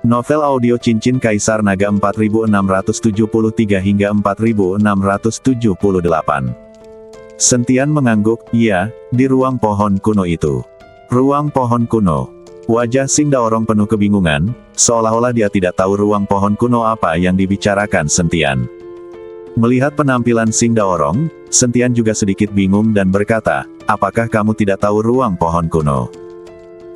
Novel audio Cincin Kaisar Naga 4673 hingga 4678. Sentian mengangguk, "Iya, di ruang pohon kuno itu." Ruang pohon kuno. Wajah Sing Daorong penuh kebingungan, seolah-olah dia tidak tahu ruang pohon kuno apa yang dibicarakan Sentian. Melihat penampilan Sing Daorong, Sentian juga sedikit bingung dan berkata, "Apakah kamu tidak tahu ruang pohon kuno?"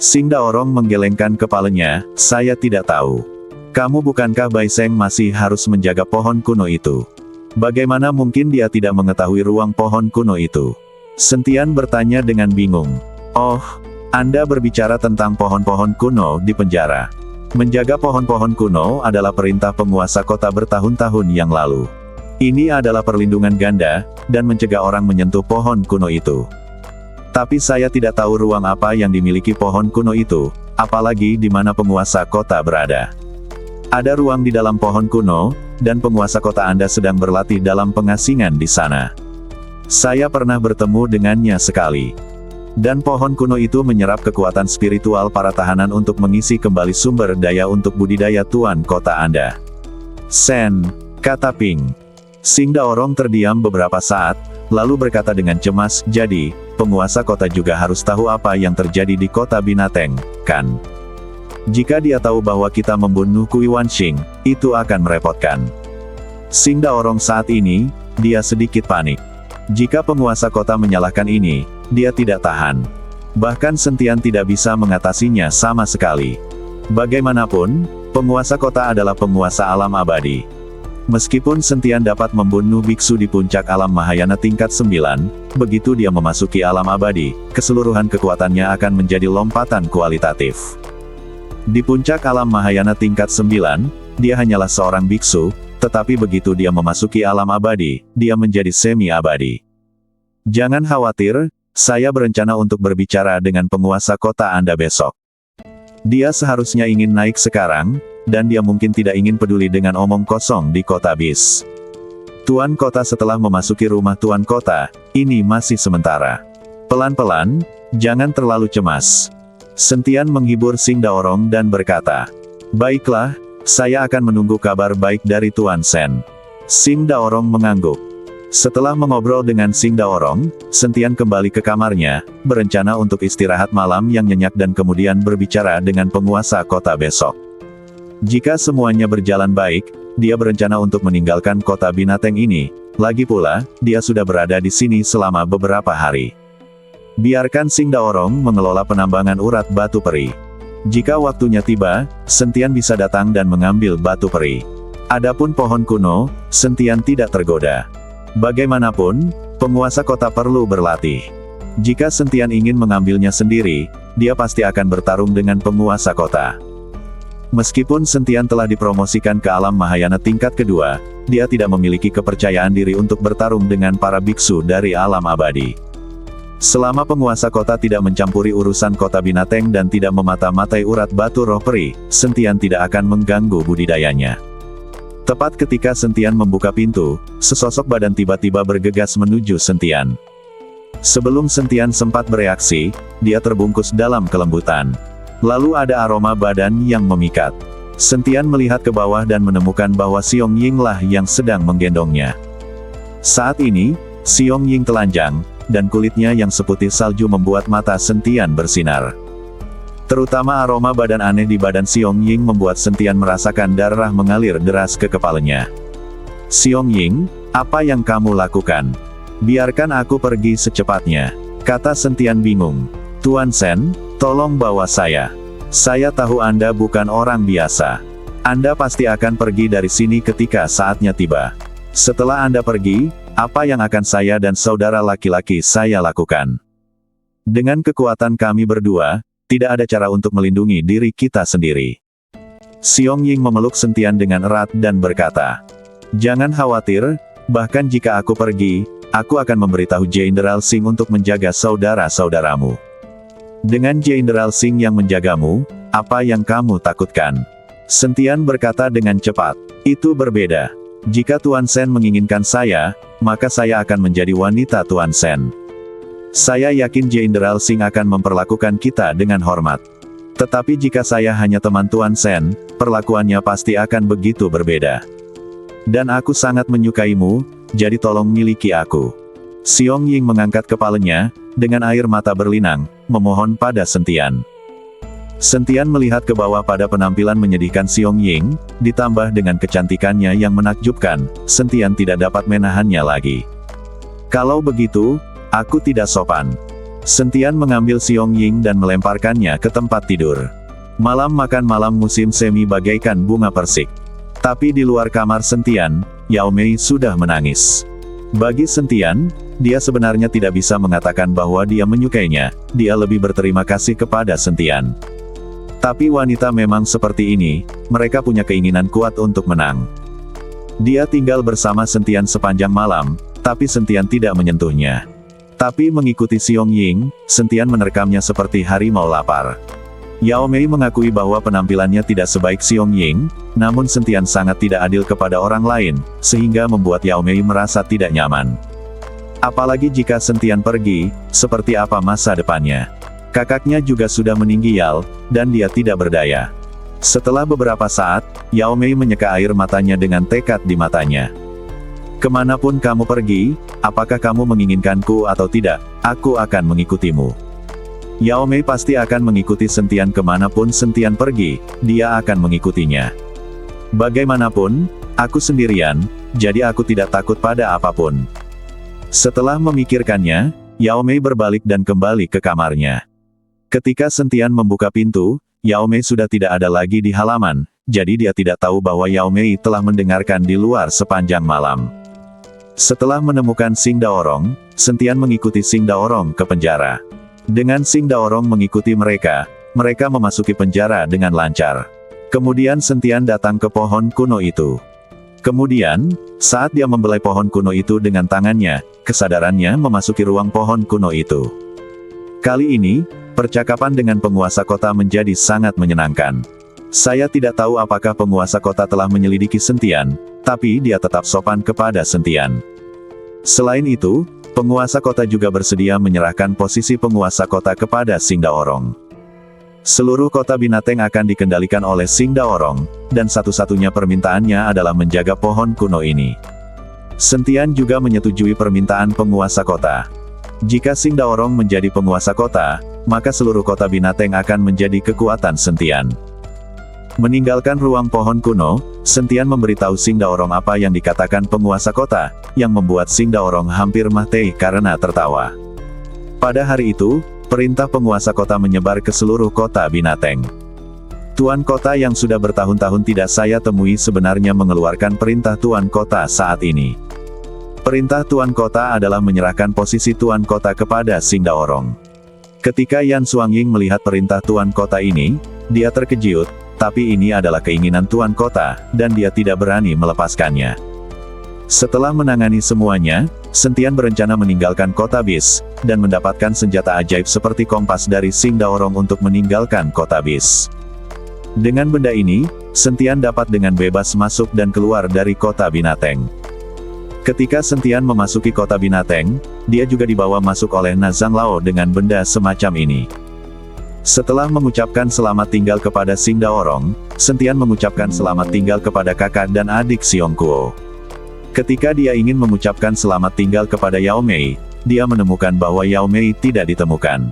Sing Daorong menggelengkan kepalanya, "Saya tidak tahu." "Kamu bukankah Bai Seng masih harus menjaga pohon kuno itu? Bagaimana mungkin dia tidak mengetahui ruang pohon kuno itu?" Sentian bertanya dengan bingung. "Oh, Anda berbicara tentang pohon-pohon kuno di penjara. Menjaga pohon-pohon kuno adalah perintah penguasa kota bertahun-tahun yang lalu. Ini adalah perlindungan ganda, dan mencegah orang menyentuh pohon kuno itu. Tapi saya tidak tahu ruang apa yang dimiliki pohon kuno itu, apalagi di mana penguasa kota berada. Ada ruang di dalam pohon kuno, dan penguasa kota Anda sedang berlatih dalam pengasingan di sana. Saya pernah bertemu dengannya sekali. Dan pohon kuno itu menyerap kekuatan spiritual para tahanan untuk mengisi kembali sumber daya untuk budidaya tuan kota Anda." "Sen," kata Ping. Sing Daorong terdiam beberapa saat, lalu berkata dengan cemas, "Jadi, penguasa kota juga harus tahu apa yang terjadi di kota binatang, kan? Jika dia tahu bahwa kita membunuh Kui Wanxing, itu akan merepotkan." Sing Daorong saat ini, dia sedikit panik. Jika penguasa kota menyalahkan ini, dia tidak tahan. Bahkan Sentian tidak bisa mengatasinya sama sekali. Bagaimanapun, penguasa kota adalah penguasa alam abadi. Meskipun Sentian dapat membunuh biksu di puncak alam Mahayana tingkat 9, begitu dia memasuki alam abadi, keseluruhan kekuatannya akan menjadi lompatan kualitatif. Di puncak alam Mahayana tingkat 9, dia hanyalah seorang biksu, tetapi begitu dia memasuki alam abadi, dia menjadi semi-abadi. "Jangan khawatir, saya berencana untuk berbicara dengan penguasa kota Anda besok. Dia seharusnya ingin naik sekarang, dan dia mungkin tidak ingin peduli dengan omong kosong di kota bis. Tuan kota setelah memasuki rumah tuan kota, ini masih sementara. Pelan-pelan, jangan terlalu cemas." Sentian menghibur Sing Daorong dan berkata, "Baiklah, saya akan menunggu kabar baik dari Tuan Sen." Sing Daorong mengangguk. Setelah mengobrol dengan Sing Daorong, Sentian kembali ke kamarnya, berencana untuk istirahat malam yang nyenyak dan kemudian berbicara dengan penguasa kota besok. Jika semuanya berjalan baik, dia berencana untuk meninggalkan kota binatang ini. Lagi pula, dia sudah berada di sini selama beberapa hari. Biarkan Sing Daorong mengelola penambangan urat batu peri. Jika waktunya tiba, Sentian bisa datang dan mengambil batu peri. Adapun pohon kuno, Sentian tidak tergoda. Bagaimanapun, penguasa kota perlu berlatih. Jika Sentian ingin mengambilnya sendiri, dia pasti akan bertarung dengan penguasa kota. Meskipun Sentian telah dipromosikan ke alam Mahayana tingkat kedua, dia tidak memiliki kepercayaan diri untuk bertarung dengan para biksu dari alam abadi. Selama penguasa kota tidak mencampuri urusan kota binatang dan tidak memata-matai urat batu roh peri, Sentian tidak akan mengganggu budidayanya. Tepat ketika Sentian membuka pintu, sesosok badan tiba-tiba bergegas menuju Sentian. Sebelum Sentian sempat bereaksi, dia terbungkus dalam kelembutan. Lalu ada aroma badan yang memikat. Sentian melihat ke bawah dan menemukan bahwa Xiong Ying lah yang sedang menggendongnya. Saat ini, Xiong Ying telanjang, dan kulitnya yang seputih salju membuat mata Sentian bersinar. Terutama aroma badan aneh di badan Xiong Ying membuat Sentian merasakan darah mengalir deras ke kepalanya. "Xiong Ying, apa yang kamu lakukan? Biarkan aku pergi secepatnya," kata Sentian bingung. "Tuan Sen, tolong bawa saya. Saya tahu Anda bukan orang biasa. Anda pasti akan pergi dari sini ketika saatnya tiba. Setelah Anda pergi, apa yang akan saya dan saudara laki-laki saya lakukan? Dengan kekuatan kami berdua, tidak ada cara untuk melindungi diri kita sendiri." Xiong Ying memeluk Sentian dengan erat dan berkata, "Jangan khawatir, bahkan jika aku pergi, aku akan memberitahu Jenderal Sing untuk menjaga saudara-saudaramu. Dengan Jenderal Sing yang menjagamu, apa yang kamu takutkan?" Sentian berkata dengan cepat, "Itu berbeda. Jika Tuan Sen menginginkan saya, maka saya akan menjadi wanita Tuan Sen. Saya yakin Jenderal Sing akan memperlakukan kita dengan hormat. Tetapi jika saya hanya teman Tuan Sen, perlakuannya pasti akan begitu berbeda. Dan aku sangat menyukaimu, jadi tolong miliki aku. Xiong Ying mengangkat kepalanya, dengan air mata berlinang, memohon pada Sentian. Sentian melihat ke bawah pada penampilan menyedihkan Xiong Ying, ditambah dengan kecantikannya yang menakjubkan, Sentian tidak dapat menahannya lagi. Kalau begitu, aku tidak sopan. Sentian mengambil Xiong Ying dan melemparkannya ke tempat tidur. Malam makan malam musim semi bagaikan bunga persik. Tapi di luar kamar Sentian, Yao Mei sudah menangis. Bagi Sentian, dia sebenarnya tidak bisa mengatakan bahwa dia menyukainya, dia lebih berterima kasih kepada Sentian. Tapi wanita memang seperti ini, mereka punya keinginan kuat untuk menang. Dia tinggal bersama Sentian sepanjang malam, tapi Sentian tidak menyentuhnya. Tapi mengikuti Xiong Ying, Sentian menerkamnya seperti harimau lapar. Yao Mei mengakui bahwa penampilannya tidak sebaik Xiong Ying, namun Sentian sangat tidak adil kepada orang lain, sehingga membuat Yao Mei merasa tidak nyaman. Apalagi jika Sentian pergi, seperti apa masa depannya? Kakaknya juga sudah meninggal, dan dia tidak berdaya. Setelah beberapa saat, Yao Mei menyeka air matanya dengan tekad di matanya. Kemanapun kamu pergi, apakah kamu menginginkanku atau tidak, aku akan mengikutimu. Yao Mei pasti akan mengikuti Sentian kemanapun Sentian pergi, dia akan mengikutinya. Bagaimanapun, aku sendirian, jadi aku tidak takut pada apapun. Setelah memikirkannya, Yao Mei berbalik dan kembali ke kamarnya. Ketika Sentian membuka pintu, Yao Mei sudah tidak ada lagi di halaman, jadi dia tidak tahu bahwa Yao Mei telah mendengarkan di luar sepanjang malam. Setelah menemukan Xing Daorong, Sentian mengikuti Xing Daorong ke penjara. Dengan Xing Daorong mengikuti mereka memasuki penjara dengan lancar. Kemudian Sentian datang ke pohon kuno itu. Kemudian, saat dia membelai pohon kuno itu dengan tangannya, kesadarannya memasuki ruang pohon kuno itu. Kali ini, percakapan dengan penguasa kota menjadi sangat menyenangkan. Saya tidak tahu apakah penguasa kota telah menyelidiki Sentian, tapi dia tetap sopan kepada Sentian. Selain itu, penguasa kota juga bersedia menyerahkan posisi penguasa kota kepada Xing Daorong. Seluruh kota Binateng akan dikendalikan oleh Xing Daorong, dan satu-satunya permintaannya adalah menjaga pohon kuno ini. Sentian juga menyetujui permintaan penguasa kota. Jika Xing Daorong menjadi penguasa kota, maka seluruh kota Binateng akan menjadi kekuatan Sentian. Meninggalkan ruang pohon kuno, Sentian memberitahu Xing Daorong apa yang dikatakan penguasa kota, yang membuat Xing Daorong hampir mati karena tertawa. Pada hari itu, perintah penguasa kota menyebar ke seluruh kota Binateng. Tuan kota yang sudah bertahun-tahun tidak saya temui sebenarnya mengeluarkan perintah tuan kota saat ini. Perintah tuan kota adalah menyerahkan posisi tuan kota kepada Xing Daorong. Ketika Yan Xuangying melihat perintah tuan kota ini, dia terkejut, tapi ini adalah keinginan tuan kota, dan dia tidak berani melepaskannya. Setelah menangani semuanya, Sentian berencana meninggalkan kota Bis, dan mendapatkan senjata ajaib seperti kompas dari Xing Daorong untuk meninggalkan kota Bis. Dengan benda ini, Sentian dapat dengan bebas masuk dan keluar dari kota Binateng. Ketika Sentian memasuki kota Binateng, dia juga dibawa masuk oleh Na Zhanglao dengan benda semacam ini. Setelah mengucapkan selamat tinggal kepada Xing Daorong, Sentian mengucapkan selamat tinggal kepada kakak dan adik Xiong Kuo. Ketika dia ingin mengucapkan selamat tinggal kepada Yao Mei, dia menemukan bahwa Yao Mei tidak ditemukan.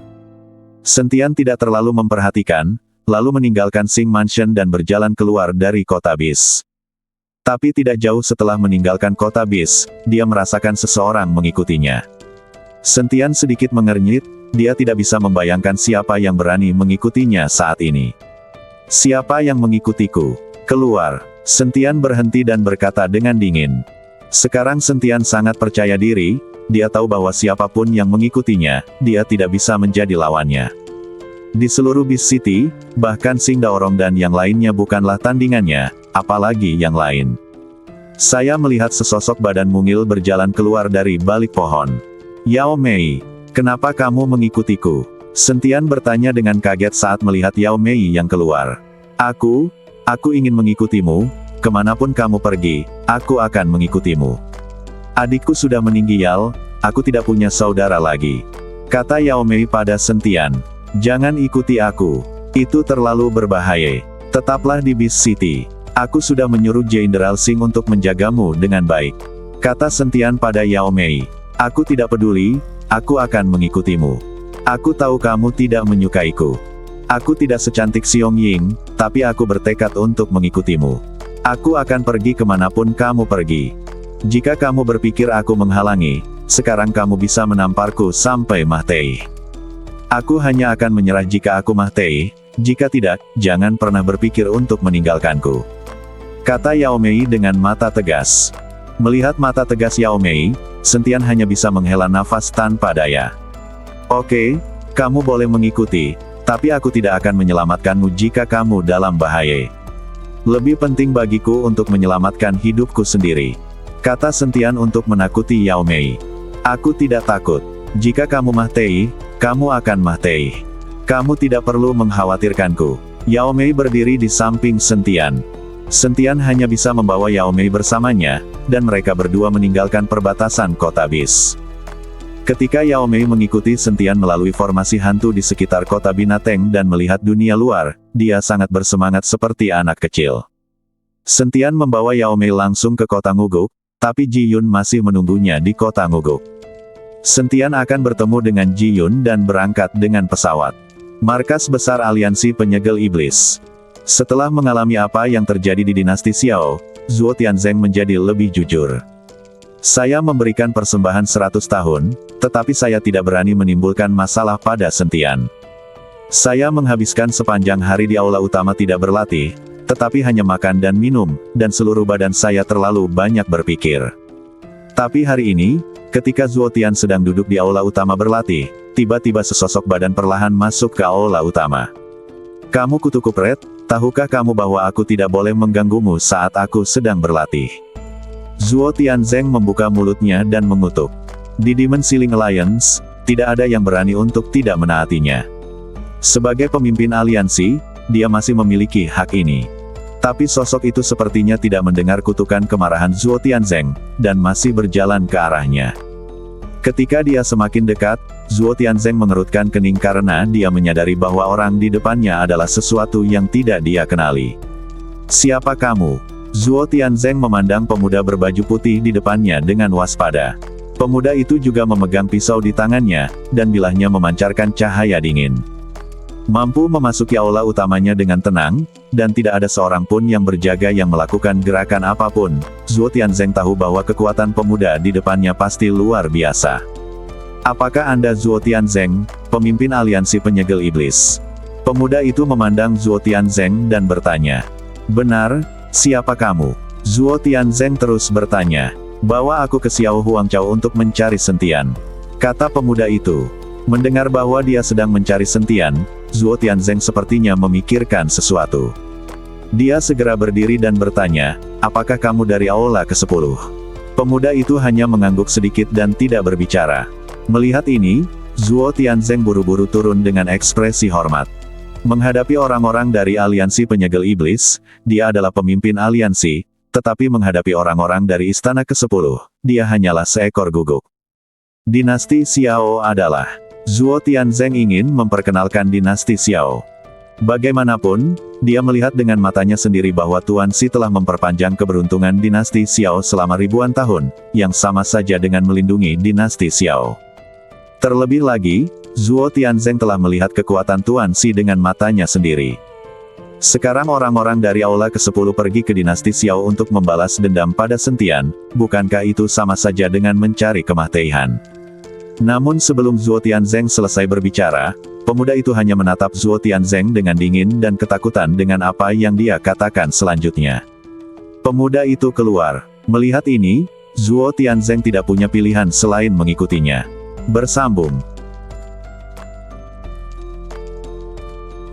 Sentian tidak terlalu memperhatikan, lalu meninggalkan Xing Mansion dan berjalan keluar dari kota Bis. Tapi tidak jauh setelah meninggalkan kota Bis, dia merasakan seseorang mengikutinya. Sentian sedikit mengernyit, dia tidak bisa membayangkan siapa yang berani mengikutinya saat ini. Siapa yang mengikutiku? Keluar. Sentian berhenti dan berkata dengan dingin. Sekarang Sentian sangat percaya diri, dia tahu bahwa siapapun yang mengikutinya, dia tidak bisa menjadi lawannya. Di seluruh Beast City, bahkan Xing Daorong dan yang lainnya bukanlah tandingannya, apalagi yang lain. Saya melihat sesosok badan mungil berjalan keluar dari balik pohon. Yao Mei, kenapa kamu mengikutiku? Sentian bertanya dengan kaget saat melihat Yao Mei yang keluar. Aku ingin mengikutimu, kemanapun kamu pergi, aku akan mengikutimu. Adikku sudah meninggal, aku tidak punya saudara lagi. Kata Yao Mei pada Sentian. Jangan ikuti aku. Itu terlalu berbahaya. Tetaplah di Beast City. Aku sudah menyuruh Jenderal Singh untuk menjagamu dengan baik. Kata Sentian pada Yao Mei. Aku tidak peduli, aku akan mengikutimu. Aku tahu kamu tidak menyukaiku. Aku tidak secantik Xiong Ying, tapi aku bertekad untuk mengikutimu. Aku akan pergi kemanapun kamu pergi. Jika kamu berpikir aku menghalangi, sekarang kamu bisa menamparku sampai mati. Aku hanya akan menyerah jika aku mati, jika tidak, jangan pernah berpikir untuk meninggalkanku. Kata Yao Mei dengan mata tegas. Melihat mata tegas Yao Mei, Sentian hanya bisa menghela nafas tanpa daya. Oke, kamu boleh mengikuti, tapi aku tidak akan menyelamatkanmu jika kamu dalam bahaya. Lebih penting bagiku untuk menyelamatkan hidupku sendiri. Kata Sentian untuk menakuti Yao Mei. Aku tidak takut. Jika kamu mati, kamu akan mati. Kamu tidak perlu mengkhawatirkanku. Yao Mei berdiri di samping Sentian. Sentian hanya bisa membawa Yao Mei bersamanya, dan mereka berdua meninggalkan perbatasan kota Beast. Ketika Yao Mei mengikuti Sentian melalui formasi hantu di sekitar kota binatang dan melihat dunia luar, dia sangat bersemangat seperti anak kecil. Sentian membawa Yao Mei langsung ke kota Nguguk, tapi Ji Yun masih menunggunya di kota Nguguk. Sentian akan bertemu dengan Ji Yun dan berangkat dengan pesawat. Markas besar aliansi penyegel iblis. Setelah mengalami apa yang terjadi di dinasti Xiao, Zhuo Tianzeng menjadi lebih jujur. Saya memberikan persembahan 100 tahun, tetapi saya tidak berani menimbulkan masalah pada Sentian. Saya menghabiskan sepanjang hari di aula utama tidak berlatih, tetapi hanya makan dan minum, dan seluruh badan saya terlalu banyak berpikir. Tapi hari ini, ketika Zhuo Tian sedang duduk di aula utama berlatih, tiba-tiba sesosok badan perlahan masuk ke aula utama. Kamu kutu kupret, tahukah kamu bahwa aku tidak boleh mengganggumu saat aku sedang berlatih? Zhuo Tianzeng membuka mulutnya dan mengutuk. Di Demon Ceiling Alliance, tidak ada yang berani untuk tidak menaatinya. Sebagai pemimpin aliansi, dia masih memiliki hak ini. Tapi sosok itu sepertinya tidak mendengar kutukan kemarahan Zhuo Tianzeng, dan masih berjalan ke arahnya. Ketika dia semakin dekat, Zhuo Tianzeng mengerutkan kening karena dia menyadari bahwa orang di depannya adalah sesuatu yang tidak dia kenali. Siapa kamu? Zhuo Tianzeng memandang pemuda berbaju putih di depannya dengan waspada. Pemuda itu juga memegang pisau di tangannya, dan bilahnya memancarkan cahaya dingin. Mampu memasuki aula utamanya dengan tenang, dan tidak ada seorang pun yang berjaga yang melakukan gerakan apapun. Zhuo Tianzeng tahu bahwa kekuatan pemuda di depannya pasti luar biasa. Apakah Anda Zhuo Tianzeng, pemimpin aliansi penyegel iblis? Pemuda itu memandang Zhuo Tianzeng dan bertanya. Benar, siapa kamu? Zhuo Tianzeng terus bertanya. Bawa aku ke Xiao Huangchao untuk mencari Sentian. Kata pemuda itu. Mendengar bahwa dia sedang mencari Sentian, Zhuo Tianzeng sepertinya memikirkan sesuatu. Dia segera berdiri dan bertanya, apakah kamu dari aula ke-10? Pemuda itu hanya mengangguk sedikit dan tidak berbicara. Melihat ini, Zhuo Tianzeng buru-buru turun dengan ekspresi hormat. Menghadapi orang-orang dari aliansi penyegel iblis, dia adalah pemimpin aliansi, tetapi menghadapi orang-orang dari istana ke-10, dia hanyalah seekor guguk. Dinasti Xiao adalah. Zhuo Tianzeng ingin memperkenalkan dinasti Xiao. Bagaimanapun, dia melihat dengan matanya sendiri bahwa Tuan Xi telah memperpanjang keberuntungan dinasti Xiao selama ribuan tahun, yang sama saja dengan melindungi dinasti Xiao. Terlebih lagi, Zhuo Tianzeng telah melihat kekuatan Tuan Xi dengan matanya sendiri. Sekarang orang-orang dari aula ke-10 pergi ke dinasti Xiao untuk membalas dendam pada Sentian, bukankah itu sama saja dengan mencari kematian? Namun sebelum Zhuo Tianzeng selesai berbicara, pemuda itu hanya menatap Zhuo Tianzeng dengan dingin dan ketakutan dengan apa yang dia katakan selanjutnya. Pemuda itu keluar. Melihat ini, Zhuo Tianzeng tidak punya pilihan selain mengikutinya. Bersambung.